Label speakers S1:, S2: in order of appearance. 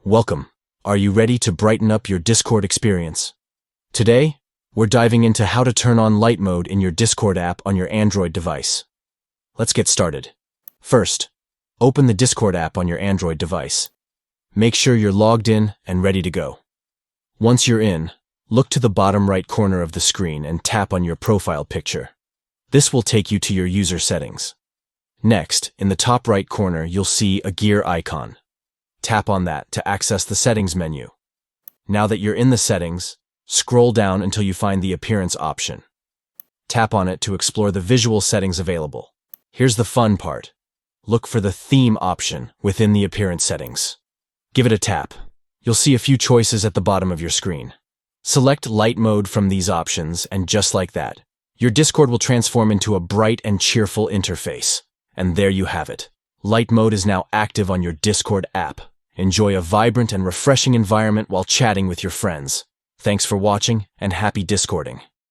S1: Welcome. Are you ready to brighten up your Discord experience? Today, we're diving into how to turn on light mode in your Discord app on your Android device. Let's get started. First, open the Discord app on your Android device. Make sure you're logged in and ready to go. Once you're in, look to the bottom right corner of the screen and tap on your profile picture. This will take you to your user settings. Next, in the top right corner, you'll see a gear icon. Tap on that to access the settings menu. Now that you're in the settings, scroll down until you find the appearance option. Tap on it to explore the visual settings available. Here's the fun part. Look for the theme option within the appearance settings. Give it a tap. You'll see a few choices at the bottom of your screen. Select light mode from these options, and just like that, your Discord will transform into a bright and cheerful interface. And there you have it. Light mode is now active on your Discord app. Enjoy a vibrant and refreshing environment while chatting with your friends. Thanks for watching, and happy Discording.